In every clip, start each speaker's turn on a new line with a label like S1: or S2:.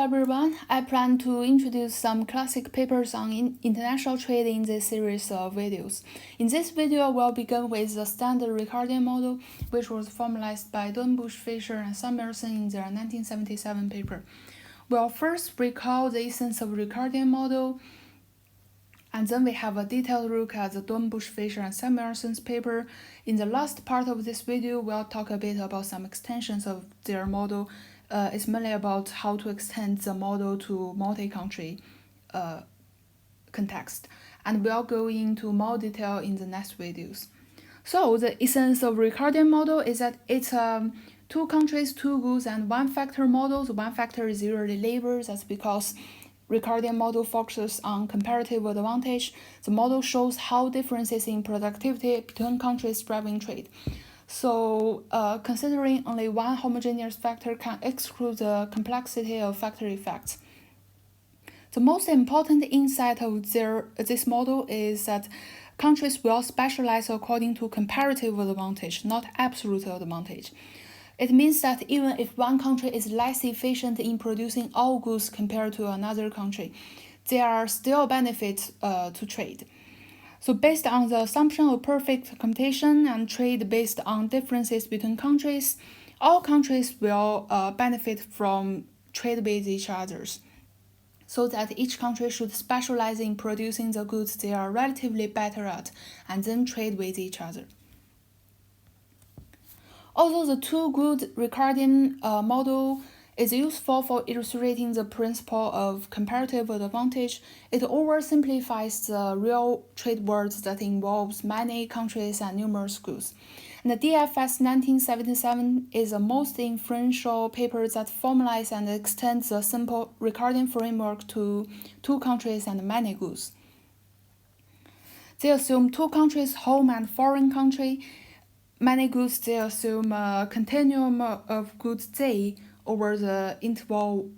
S1: Hello everyone, I plan to introduce some classic papers on international trade in this series of videos. In this video, we'll begin with the standard Ricardian model, which was formalized by Dornbusch, Fischer, and Samuelson in their 1977 paper. We'll first recall the essence of Ricardian model, and then we have a detailed look at the Dornbusch, Fischer, and Samuelson's paper. In the last part of this video, we'll talk a bit about some extensions of their model. It's mainly about how to extend the model to multi-country context, and we'll go into more detail in the next videos. So the essence of Ricardian model is that it's two countries, two goods, and one factor model. The one factor is usually labor. That's because Ricardian model focuses on comparative advantage. The model shows how differences in productivity between countries driving trade. So considering only one homogeneous factor can exclude the complexity of factor effects. The most important insight of this model is that countries will specialize according to comparative advantage, not absolute advantage. It means that even if one country is less efficient in producing all goods compared to another country, there are still benefits to trade. So based on the assumption of perfect computation and trade based on differences between countries, all countries will benefit from trade with each other, so that each country should specialize in producing the goods they are relatively better at and then trade with each other. Although the two-good Ricardian model is useful for illustrating the principle of comparative advantage, it oversimplifies the real trade world that involves many countries and numerous goods. And the DFS 1977 is the most influential paper that formalizes and extends the simple Ricardian framework to two countries and many goods. They assume two countries, home and foreign country. Many goods, they assume a continuum of goods Z over the interval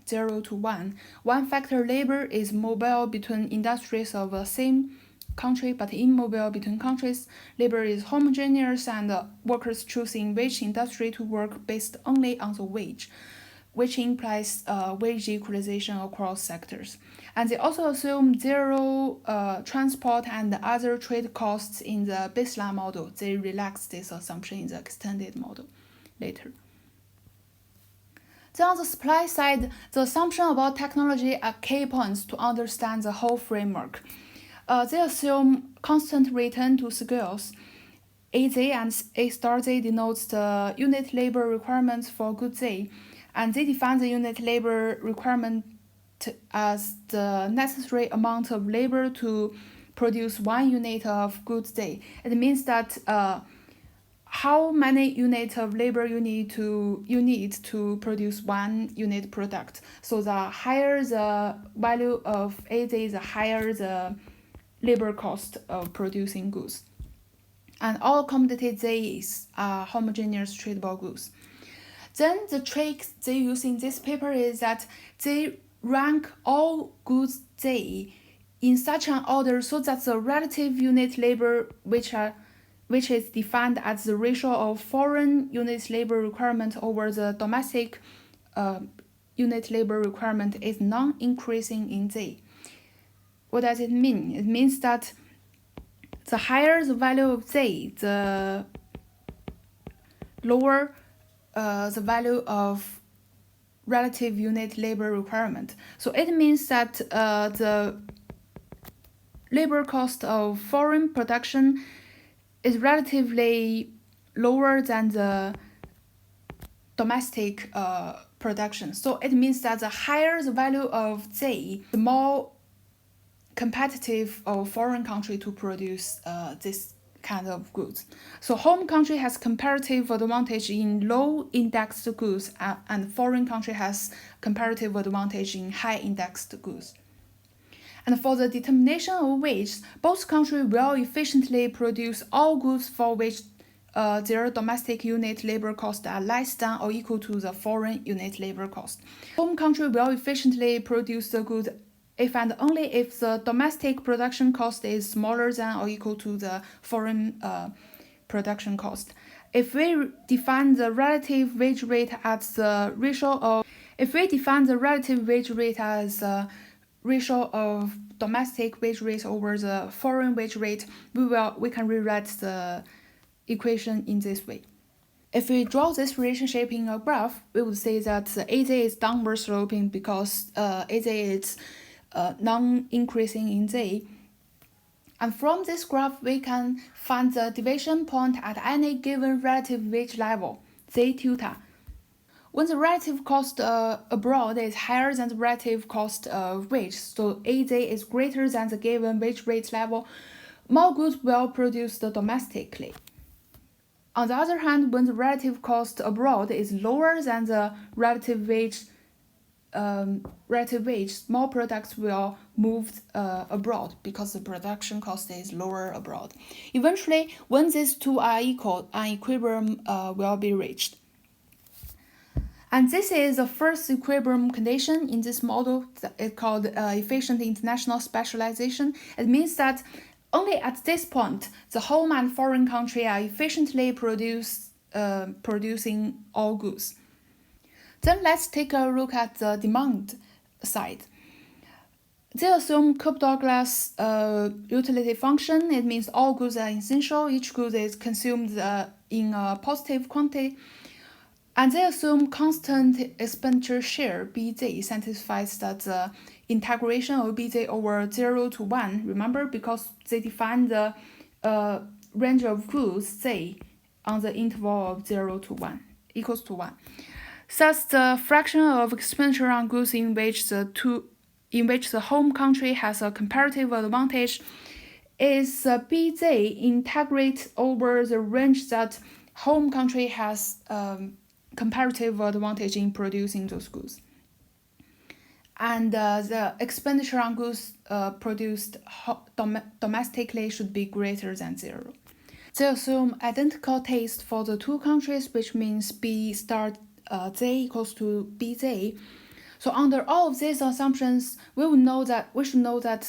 S1: 0 to 1. One factor labor is mobile between industries of the same country but immobile between countries. Labor is homogeneous and workers choose in which industry to work based only on the wage, which implies wage equalization across sectors. And they also assume zero transport and other trade costs in the baseline model. They relax this assumption in the extended model later. Then on the supply side, the assumption about technology are key points to understand the whole framework. They assume constant return to scales. AZ and A star Z denotes the unit labor requirements for good Z, and they define the unit labor requirement as the necessary amount of labor to produce 1 unit of goods Z. It means that how many units of labor you need to produce 1 unit product. So the higher the value of AZ, the higher the labor cost of producing goods. And all commodity Z's are homogeneous tradable goods. Then the trick they use in this paper is that they rank all goods Z in such an order so that the relative unit labor, which is defined as the ratio of foreign unit labor requirement over the domestic unit labor requirement, is non-increasing in Z. What does it mean? It means that the higher the value of Z, the lower the value of relative unit labor requirement. So it means that the labor cost of foreign production is relatively lower than the domestic production. So it means that the higher the value of Z, the more competitive a foreign country to produce this kind of goods. So home country has comparative advantage in low indexed goods, and foreign country has comparative advantage in high indexed goods. And for the determination of wage, both countries will efficiently produce all goods for which their domestic unit labor costs are less than or equal to the foreign unit labor cost. Home country will efficiently produce the good if and only if the domestic production cost is smaller than or equal to the foreign production cost. if we define the relative wage rate as the ratio of domestic wage rate over the foreign wage rate, we can rewrite the equation in this way. If we draw this relationship in a graph, we would say that the AZ is downward sloping because AZ is non-increasing in Z. And from this graph, we can find the deviation point at any given relative wage level, Z tilde. When the relative cost abroad is higher than the relative cost of wage, so AZ is greater than the given wage rate level, more goods will produced domestically. On the other hand, when the relative cost abroad is lower than the relative wage, small products will move abroad because the production cost is lower abroad. Eventually, when these two are equal, an equilibrium will be reached. And this is the first equilibrium condition in this model. It's called efficient international specialization. It means that only at this point, the home and foreign country are efficiently producing all goods. Then let's take a look at the demand side. They assume Cope-Douglas utility function. It means all goods are essential. Each good is consumed in a positive quantity. And they assume constant expenditure share, BZ, satisfies that the integration of BZ over 0 to 1. Remember, because they define the range of goods, Z, on the interval of 0 to 1, equals to 1. Thus, the fraction of expenditure on goods in which the home country has a comparative advantage is BZ integrate over the range that home country has comparative advantage in producing those goods. And the expenditure on goods produced domestically should be greater than 0. They assume identical taste for the two countries, which means B star Z equals to BZ. So under all of these assumptions, we should know that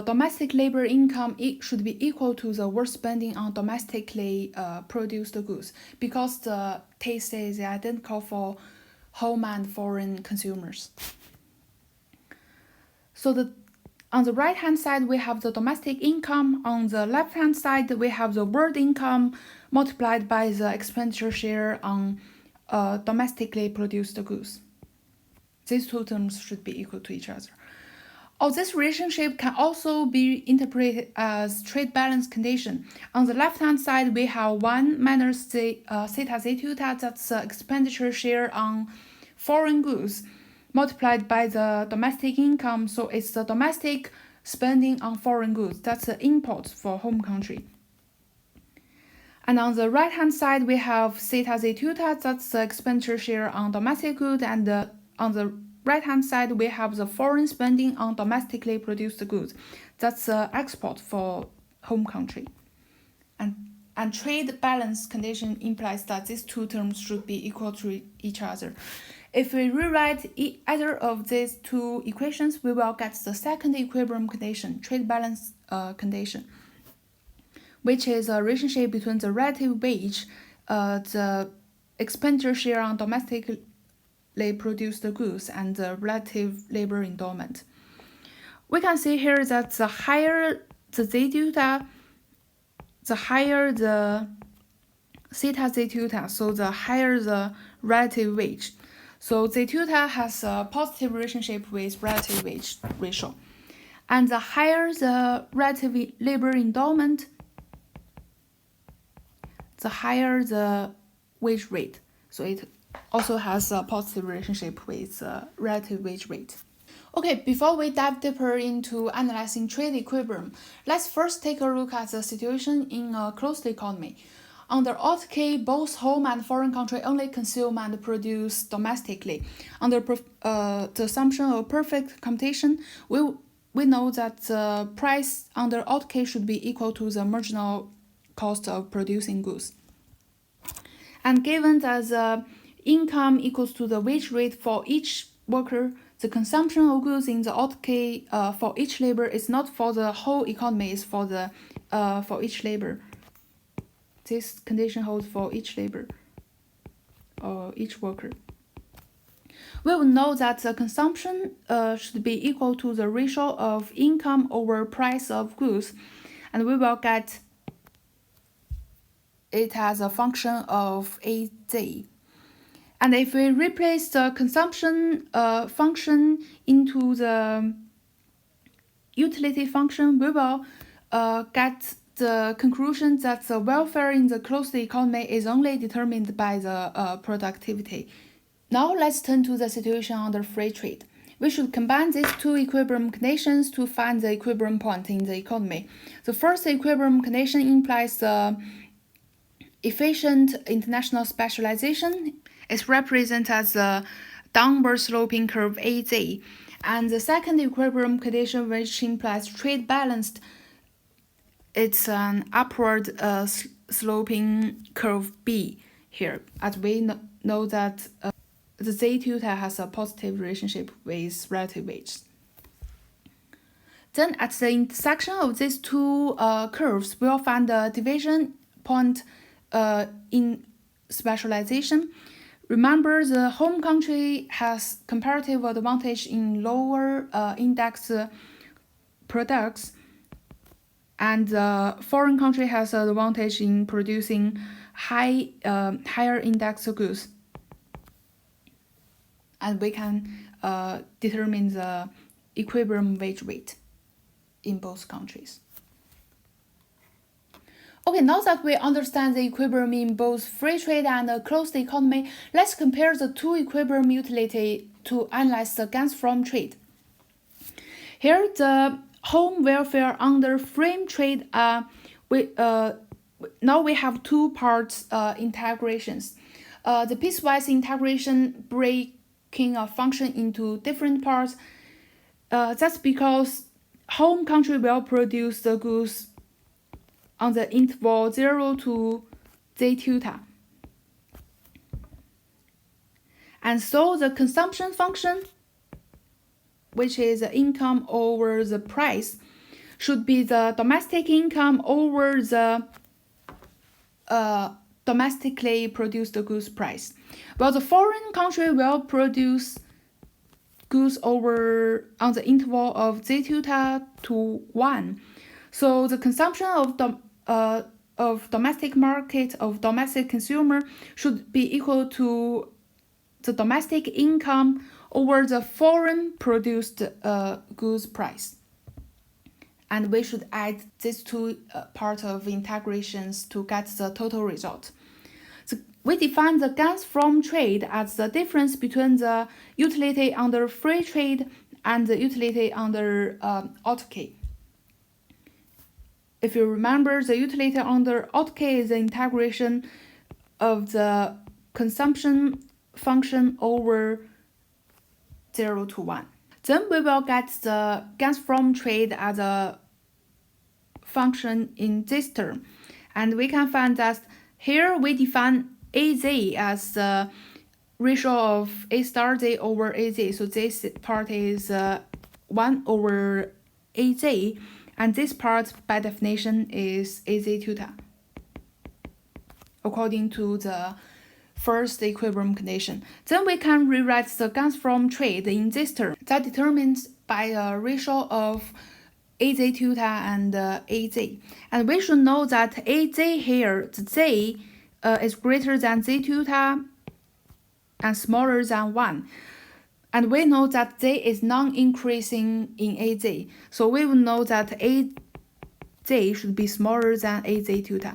S1: domestic labor income should be equal to the worth spending on domestically produced goods, because the taste is identical for home and foreign consumers. So on the right hand side, we have the domestic income. On the left hand side, we have the world income multiplied by the expenditure share on domestically produced goods. These two terms should be equal to each other. This relationship can also be interpreted as trade balance condition. On the left-hand side, we have 1 minus the theta z tilde, that's the expenditure share on foreign goods, multiplied by the domestic income. So it's the domestic spending on foreign goods. That's the import for home country. And on the right-hand side, we have theta z tilde, that's the expenditure share on domestic goods, and on the right-hand side, we have the foreign spending on domestically produced goods. That's the export for home country. And trade balance condition implies that these two terms should be equal to each other. If we rewrite either of these two equations, we will get the second equilibrium condition, trade balance condition, which is a relationship between the relative wage, the expenditure share on domestically produced goods, and the relative labor endowment. We can see here that the higher the z tilde, the higher the theta z tilde, so the higher the relative wage. So z tilde has a positive relationship with relative wage ratio. And the higher the relative labor endowment, the higher the wage rate. So it also has a positive relationship with relative wage rate. Okay, before we dive deeper into analyzing trade equilibrium, let's first take a look at the situation in a closed economy. Under Alt K, both home and foreign country only consume and produce domestically. Under the assumption of perfect competition, we know that the price under Alt K should be equal to the marginal cost of producing goods. And given that the income equals to the wage rate for each worker, the consumption of goods in the Alt K for each labor is not for the whole economy, it's for each labor. This condition holds for each labor or each worker. We will know that the consumption should be equal to the ratio of income over price of goods, and we will get it as a function of AZ. And if we replace the consumption function into the utility function, we will get the conclusion that the welfare in the closed economy is only determined by the productivity. Now let's turn to the situation under free trade. We should combine these two equilibrium conditions to find the equilibrium point in the economy. The first equilibrium condition implies the efficient international specialization. It's represented as the downward sloping curve AZ. And the second equilibrium condition, which implies trade balanced, it's an upward sloping curve B here, as we know that the Z tilde has a positive relationship with relative weights. Then at the intersection of these two curves, we'll find the division point in specialization. Remember, the home country has comparative advantage in lower index products, and the foreign country has an advantage in producing higher index goods. And we can determine the equilibrium wage rate in both countries. Okay, now that we understand the equilibrium in both free trade and a closed economy, let's compare the two equilibrium utility to analyze the gains from trade. Here, the home welfare under free trade, now we have two parts integrations. The piecewise integration breaking a function into different parts. That's because home country will produce the goods on the interval 0 to Z tilde. And so the consumption function, which is the income over the price, should be the domestic income over the domestically produced goods price. While the foreign country will produce goods over on the interval of Z tilde to 1. So the consumption of domestic market, of domestic consumer, should be equal to the domestic income over the foreign produced goods price. And we should add these two parts of integrations to get the total result. So we define the gains from trade as the difference between the utility under free trade and the utility under autarky. If you remember, the utility under autarky is the integration of the consumption function over 0 to 1. Then we will get the gains from trade as a function in this term. And we can find that here we define AZ as the ratio of A star Z over AZ. So this part is 1 over AZ. And this part, by definition, is AZ tilde, according to the first equilibrium condition. Then we can rewrite the gains from trade in this term. That determines by a ratio of AZ tilde and AZ. And we should know that AZ here, the Z, is greater than Z tilde and smaller than 1. And we know that Z is non-increasing in AZ. So we will know that AZ should be smaller than AZ tilde.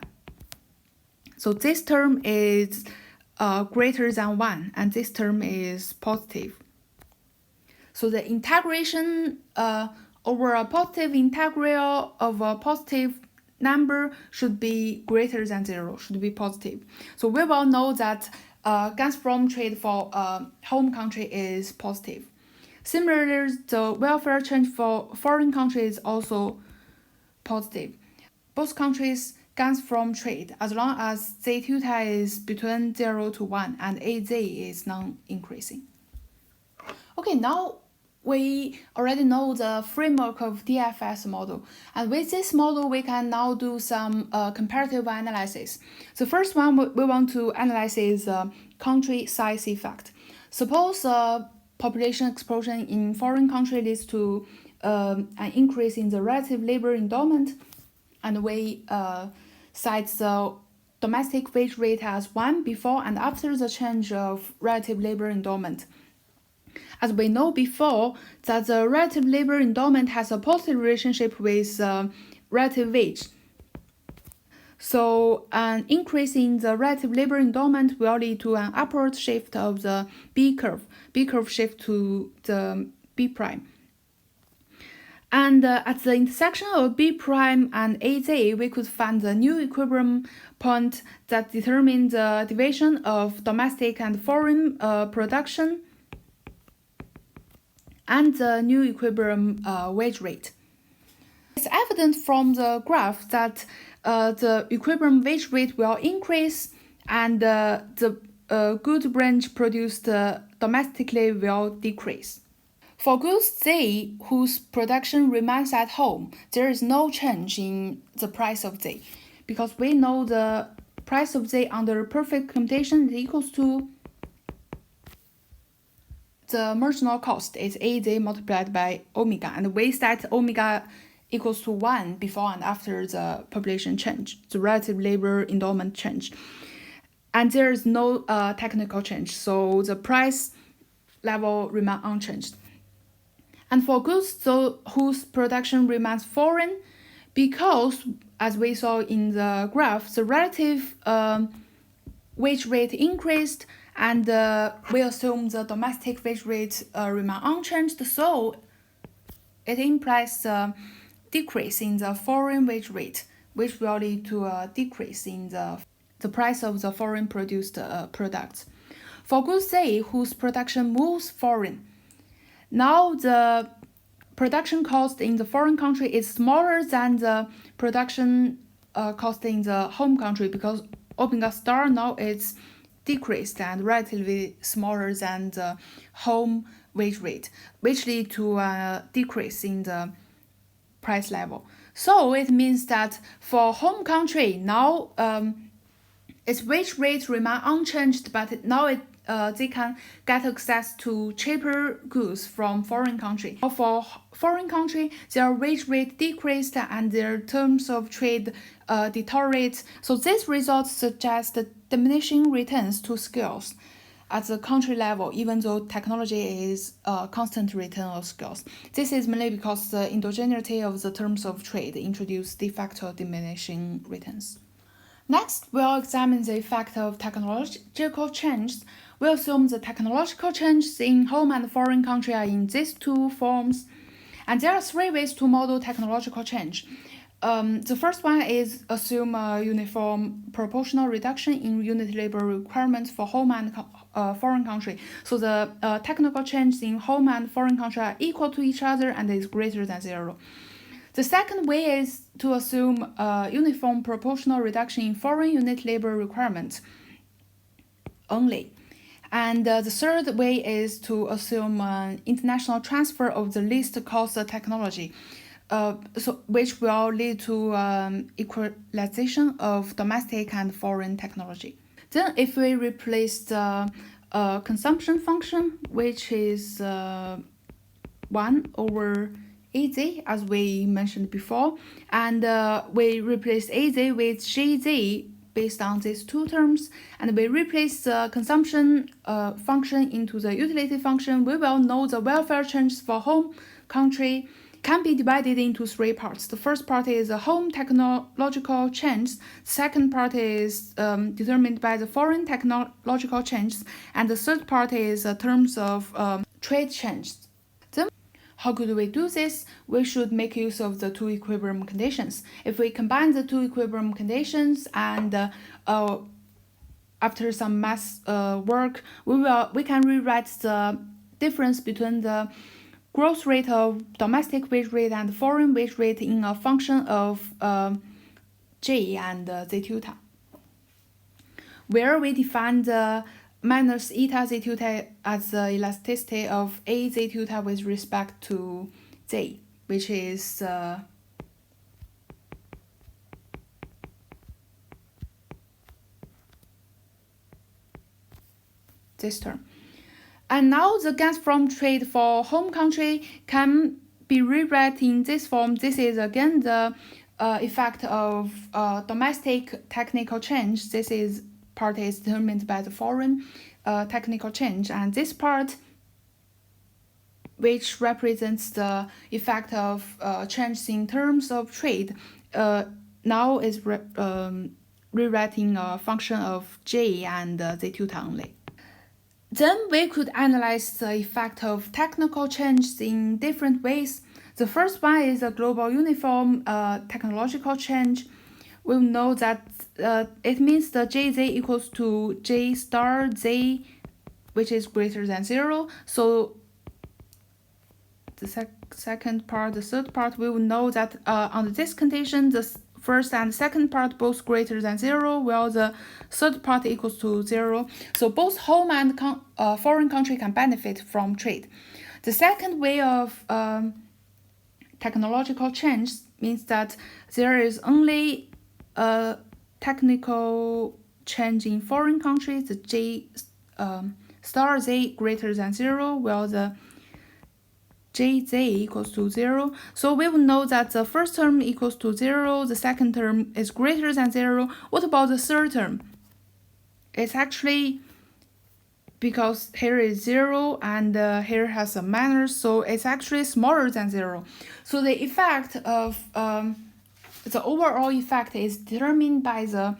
S1: So this term is greater than 1, and this term is positive. So the integration over a positive integral of a positive number should be greater than 0, should be positive. So we will know that gains from trade for home country is positive. Similarly, the welfare change for foreign country is also positive. Both countries gains from trade as long as Z tilde is between 0 to 1 and AZ is non-increasing. Okay, now we already know the framework of DFS model. And with this model, we can now do some comparative analysis. The first one we want to analyze is country size effect. Suppose population explosion in foreign country leads to an increase in the relative labor endowment, and we cite the domestic wage rate as 1 before and after the change of relative labor endowment. As we know before, that the relative labor endowment has a positive relationship with relative wage. So an increase in the relative labor endowment will lead to an upward shift of the B curve. B curve shift to the B prime. And at the intersection of B prime and AZ, we could find the new equilibrium point that determines the deviation of domestic and foreign production and the new equilibrium wage rate. It's evident from the graph that the equilibrium wage rate will increase and the good range produced domestically will decrease. For goods Z, whose production remains at home, there is no change in the price of Z, because we know the price of Z under perfect computation is equals to the marginal cost is AZ multiplied by omega, and we set omega equals to 1 before and after the population change, the relative labor endowment change. And there is no technical change, so the price level remains unchanged. And for goods whose production remains foreign, because, as we saw in the graph, the relative wage rate increased, and we assume the domestic wage rate remain unchanged, so it implies a decrease in the foreign wage rate, which will lead to a decrease in the price of the foreign produced products. For goods A, whose production moves foreign, now the production cost in the foreign country is smaller than the production cost in the home country, because omega star now is decreased and relatively smaller than the home wage rate, which lead to a decrease in the price level. So it means that for home country, now its wage rate remain unchanged, but now they can get access to cheaper goods from foreign country. For foreign country, their wage rate decreased and their terms of trade deteriorate. So these results suggest diminishing returns to skills at the country level, even though technology is a constant return of skills. This is mainly because the endogeneity of the terms of trade introduce de facto diminishing returns. Next, we'll examine the effect of technological changes. We assume the technological changes in home and foreign country are in these two forms. And there are three ways to model technological change. The first one is assume a uniform proportional reduction in unit labor requirements for home and foreign country. So the technical changes in home and foreign country are equal to each other and is greater than 0. The second way is to assume a uniform proportional reduction in foreign unit labor requirements only. And the third way is to assume an international transfer of the least cost technology, which will lead to equalization of domestic and foreign technology. Then if we replace the consumption function, which is 1 over AZ, as we mentioned before, and we replace AZ with GZ based on these two terms, and we replace the consumption function into the utility function, we will know the welfare changes for home country can be divided into three parts. The first part is the home technological change. The second part is determined by the foreign technological changes. And the third part is terms of trade changes. Then, how could we do this? We should make use of the two equilibrium conditions. If we combine the two equilibrium conditions and after some math work, we can rewrite the difference between the growth rate of domestic wage rate and foreign wage rate in a function of J and Z tilde, where we define the minus eta z tilde as the elasticity of a z tilde with respect to z, which is this term. And now the gains from trade for home country can be rewritten in this form. This is again the effect of domestic technical change. This is part is determined by the foreign technical change, and this part, which represents the effect of change in terms of trade, now is rewriting a function of j and z tilde only. Then we could analyze the effect of technical change in different ways. The first one is a global uniform technological change. We'll know that it means the jz equals to j star z, which is greater than 0. So the second part, the third part, we will know that under this condition, the first and second part both greater than 0, while the third part equals to 0. So both home and foreign country can benefit from trade. The second way of technological change means that there is only a technical change in foreign countries, the j star z greater than 0, while the jz equals to 0. So we will know that the first term equals to 0, the second term is greater than 0. What about the third term? It's actually, because here is 0 and here has a minus, so it's actually smaller than 0. So the effect of the overall effect is determined by the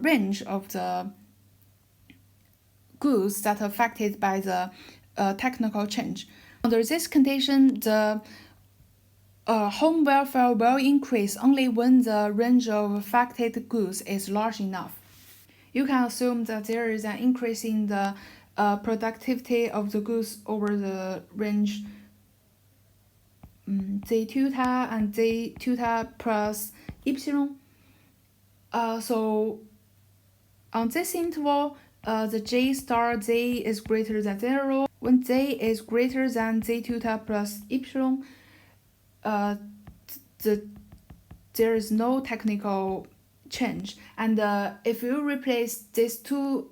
S1: range of the goods that are affected by the technical change. Under this condition, the home welfare will increase only when the range of affected goods is large enough. You can assume that there is an increase in the productivity of the goods over the range z tilde and z tilde plus epsilon. So on this interval, the j star z is greater than 0. When z is greater than z tilde plus epsilon, there is no technical change. And if you replace these two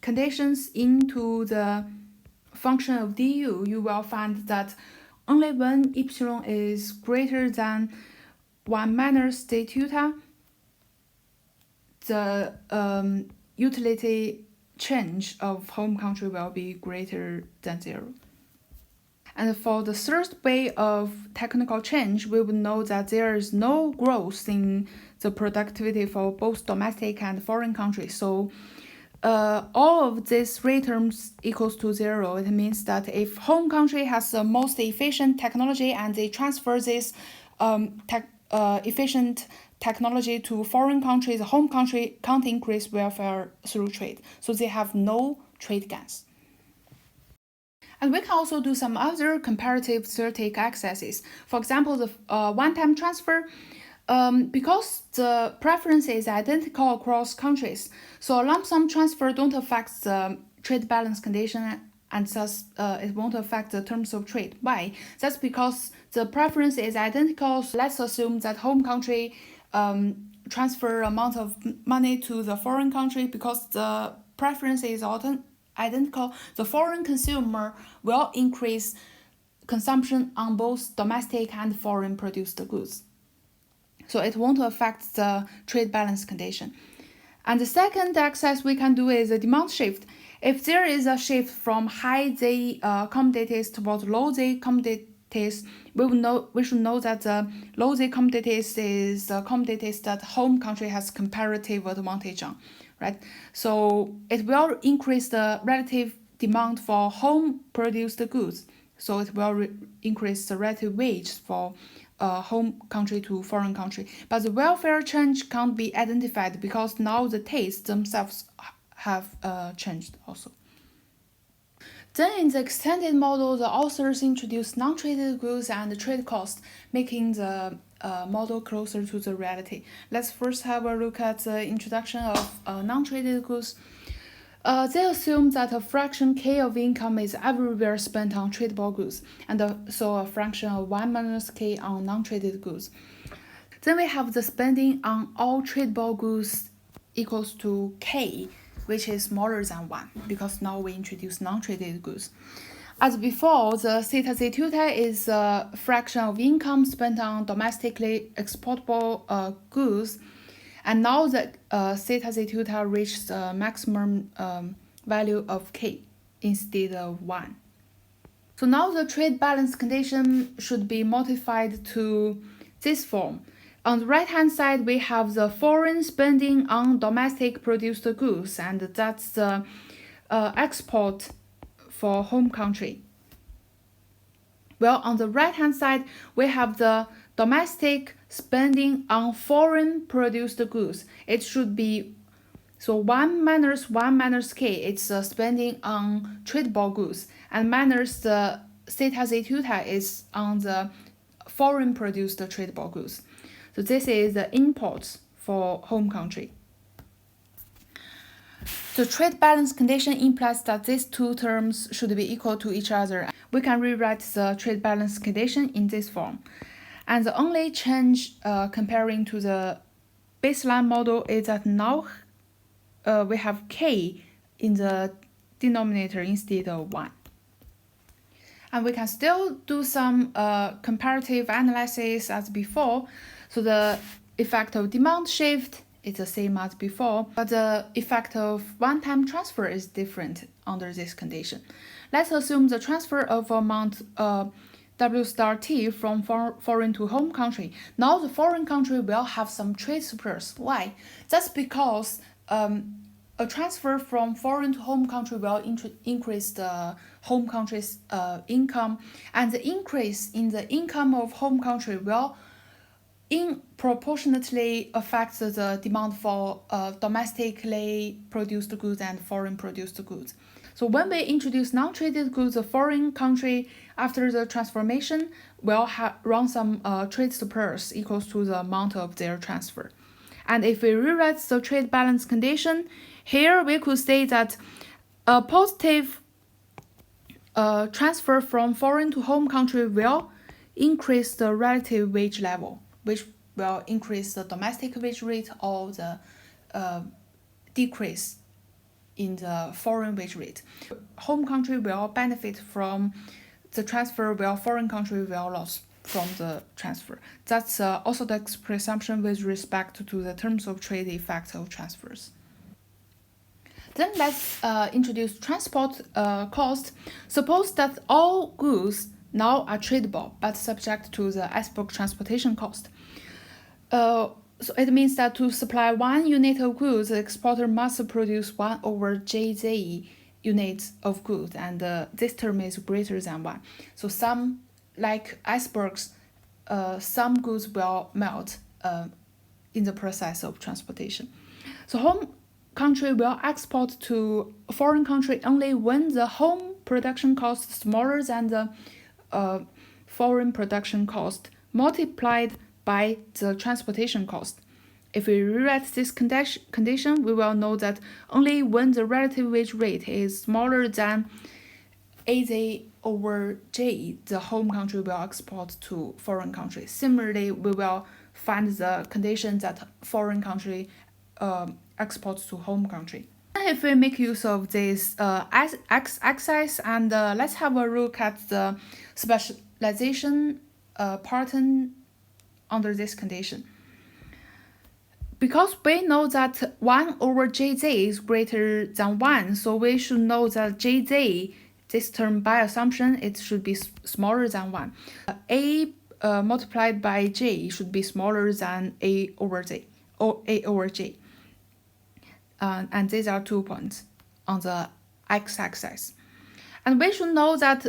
S1: conditions into the function of du, you will find that only when epsilon is greater than 1 minus z tilde, the utility change of home country will be greater than 0. And for the third way of technical change, we will know that there is no growth in the productivity for both domestic and foreign countries. So all of these three terms equals to 0. It means that if home country has the most efficient technology and they transfer this efficient technology to foreign countries, the home country can't increase welfare through trade. So they have no trade gains. And we can also do some other comparative theoretic exercises. For example, the one-time transfer, because the preference is identical across countries, so a lump sum transfer don't affect the trade balance condition, and thus it won't affect the terms of trade. Why? That's because the preference is identical. So let's assume that home country transfer amount of money to the foreign country because the preference is identical. The foreign consumer will increase consumption on both domestic and foreign produced goods. So it won't affect the trade balance condition. And the second exercise we can do is a demand shift. If there is a shift from high Z commodities towards low Z commodities, we should know that the low Z commodities is the commodities that home country has comparative advantage on, right? So it will increase the relative demand for home produced goods. So it will increase the relative wage for home country to foreign country. But the welfare change can't be identified because now the tastes themselves have changed also. Then in the extended model, the authors introduced non-traded goods and trade costs, making the model closer to the reality. Let's first have a look at the introduction of non-traded goods. They assume that a fraction k of income is everywhere spent on tradable goods, and so a fraction of 1 minus k on non-traded goods. Then we have the spending on all tradable goods equals to k, which is smaller than 1, because now we introduce non-traded goods. As before, the theta z tuta is a fraction of income spent on domestically exportable goods, and now the theta z tuta reaches the maximum value of k instead of 1. So now the trade balance condition should be modified to this form. On the right-hand side, we have the foreign spending on domestic produced goods, and that's the export for home country. Well, on the right-hand side, we have the domestic spending on foreign produced goods. It should be, so 1 minus k, it's spending on tradable goods, and minus the theta z tuta is on the foreign produced tradable goods. So this is the imports for home country. The trade balance condition implies that these two terms should be equal to each other. We can rewrite the trade balance condition in this form. And the only change comparing to the baseline model is that now we have k in the denominator instead of 1. And we can still do some comparative analysis as before. So the effect of demand shift is the same as before, but the effect of one-time transfer is different under this condition. Let's assume the transfer of amount W star T from foreign to home country. Now the foreign country will have some trade surplus. Why? That's because a transfer from foreign to home country will increase the home country's income, and the increase in the income of home country will proportionately affects the demand for domestically produced goods and foreign produced goods. So when we introduce non-traded goods, the foreign country after the transformation will run some trade surplus equals to the amount of their transfer. And if we rewrite the trade balance condition, here we could say that a positive transfer from foreign to home country will increase the relative wage level, which will increase the domestic wage rate or the decrease in the foreign wage rate. Home country will benefit from the transfer, while foreign country will lose from the transfer. That's orthodox presumption with respect to the terms of trade effect of transfers. Then let's introduce transport cost. Suppose that all goods now are tradable but subject to the iceberg transportation cost. So it means that to supply 1 unit of goods, the exporter must produce 1 over JZ units of goods, and this term is greater than 1. So some, like icebergs, some goods will melt in the process of transportation. So home country will export to foreign country only when the home production cost is smaller than the foreign production cost multiplied by the transportation cost. If we rewrite this condition, we will know that only when the relative wage rate is smaller than AZ over J, the home country will export to foreign country. Similarly, we will find the condition that foreign country exports to home country. If we make use of this x-axis, and let's have a look at the specialization pattern under this condition. Because we know that 1 over Jz is greater than 1, so we should know that Jz, this term by assumption, it should be smaller than 1. A multiplied by J should be smaller than A over J, or A over J. And these are 2 points on the x-axis. And we should know that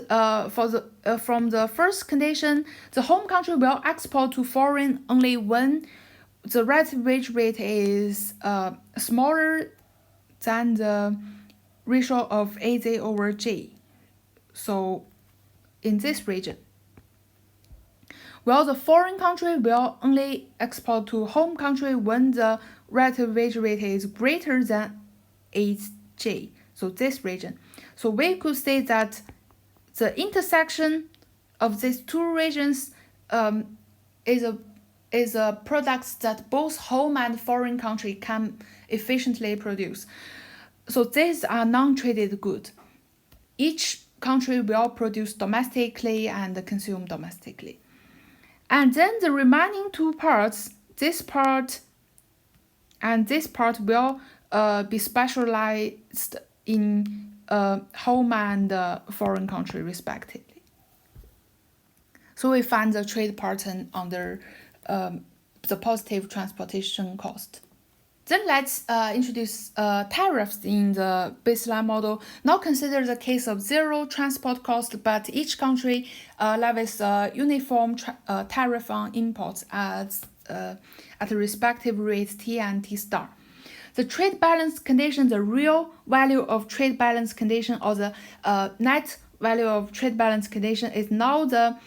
S1: from the first condition, the home country will export to foreign only when the relative wage rate is smaller than the ratio of AZ over J. So in this region. Well, the foreign country will only export to home country when the relative wage rate is greater than AJ. so this region. So we could say that the intersection of these two regions is a product that both home and foreign country can efficiently produce. So these are non-traded goods. Each country will produce domestically and consume domestically. And then the remaining two parts, this part and this part, will be specialized in home and foreign country respectively. So we find the trade pattern under the positive transportation cost. Then let's introduce tariffs in the baseline model. Now consider the case of zero transport cost, but each country levies a uniform tariff on imports at a respective rate T and T star. The trade balance condition, the real value of trade balance condition, or the net value of trade balance condition, is now the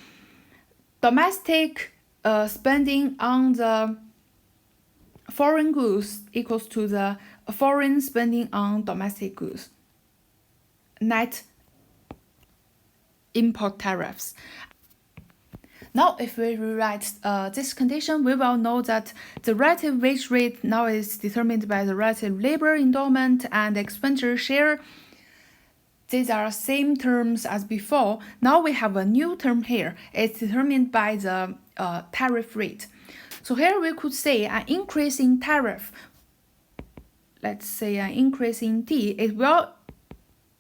S1: domestic spending on the foreign goods equals to the foreign spending on domestic goods, net import tariffs. Now, if we rewrite this condition, we will know that the relative wage rate now is determined by the relative labor endowment and expenditure share. These are same terms as before. Now we have a new term here. It's determined by the tariff rate. So here we could say an increase in tariff, let's say an increase in T, it will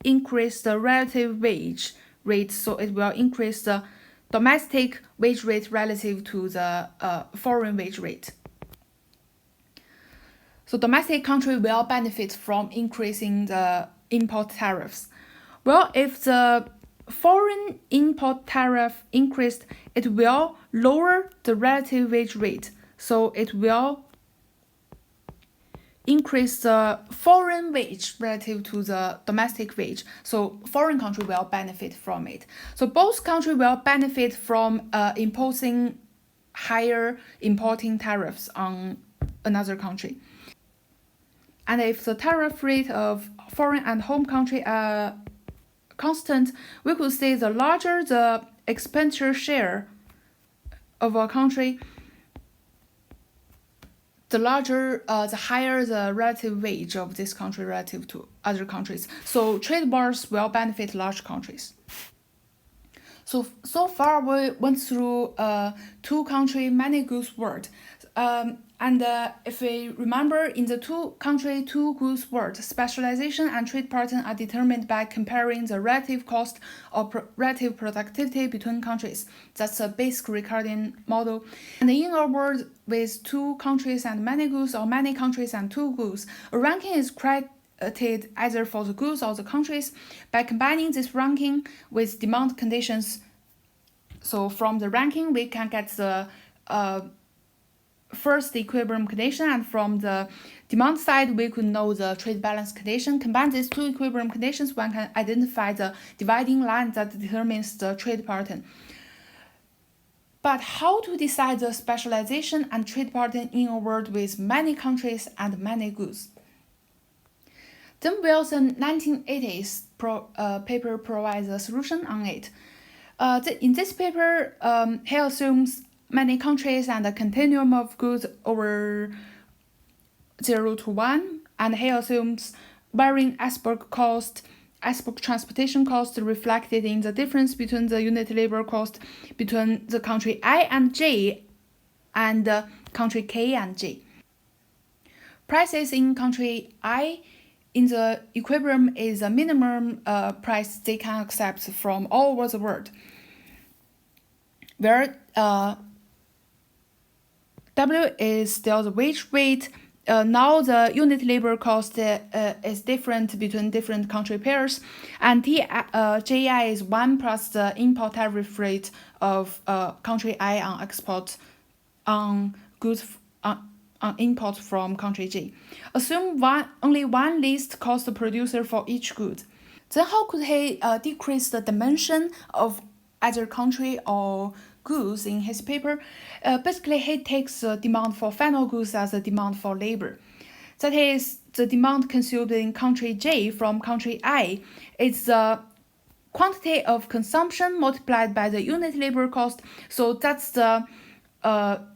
S1: increase the relative wage rate, so it will increase the domestic wage rate relative to the foreign wage rate. So domestic country will benefit from increasing the import tariffs. Well, if the foreign import tariff increased, it will lower the relative wage rate. So it will increase the foreign wage relative to the domestic wage. So foreign country will benefit from it. So both countries will benefit from imposing higher importing tariffs on another country. And if the tariff rate of foreign and home country are constant, we could say the larger the expenditure share of a country, the higher the relative wage of this country relative to other countries. So trade wars will benefit large countries. So far we went through two country, many goods world. And if we remember, in the two country, two goods world, specialization and trade pattern are determined by comparing the relative cost or relative productivity between countries. That's a basic Ricardian model. And in a world with two countries and many goods, or many countries and two goods, a ranking is created either for the goods or the countries by combining this ranking with demand conditions. So from the ranking, we can get the first equilibrium condition, and from the demand side we could know the trade balance condition. Combine these two equilibrium conditions, one can identify the dividing line that determines the trade pattern. But how to decide the specialization and trade pattern in a world with many countries and many goods? Then Wilson 1980s paper provides a solution on it. In this paper, he assumes many countries and a continuum of goods over 0 to 1, and he assumes varying export transportation cost reflected in the difference between the unit labor cost between the country I and J and country K and J. Prices in country I in the equilibrium is a minimum price they can accept from all over the world, where W is still the wage rate. Now the unit labor cost is different between different country pairs, and JI is 1 plus the import tariff rate of country I on export on goods on import from country J. Assume only one least cost producer for each good. Then how could he decrease the dimension of either country or goods in his paper? Basically, he takes the demand for final goods as a demand for labor. that is, the demand consumed in country J from country I is the quantity of consumption multiplied by the unit labor cost. So that's the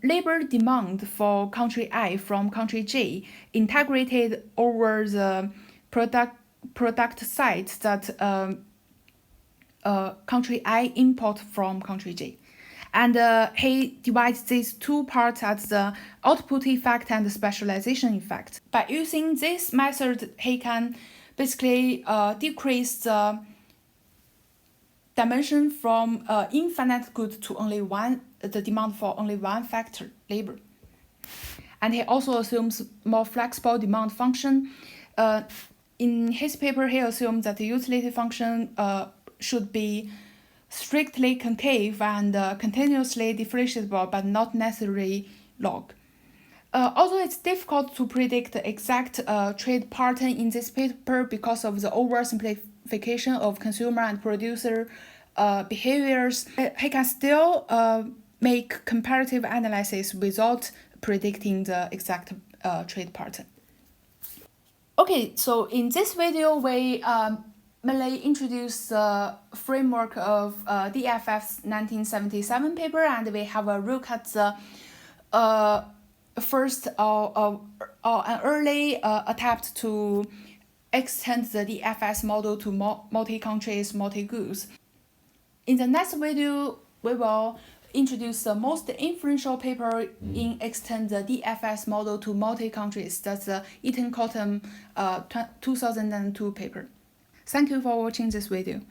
S1: labor demand for country I from country J integrated over the product side that country I import from country J. And he divides these two parts as the output effect and the specialization effect. By using this method, he can basically decrease the dimension from infinite good to only one, the demand for only one factor, labor. And he also assumes more flexible demand function. In his paper, he assumes that the utility function should be strictly concave and continuously differentiable, but not necessarily log. Although it's difficult to predict the exact trade pattern in this paper because of the oversimplification of consumer and producer behaviors, he can still make comparative analysis without predicting the exact trade pattern. Okay, so in this video, we mainly introduce the framework of DFF's 1977 paper, and we have a look at the first an early attempt to extend the DFS model to multi-countries, multi-goods. In the next video, we will introduce the most influential paper in extend the DFS model to multi-countries. That's the Eaton Cotton 2002 paper. Thank you for watching this video.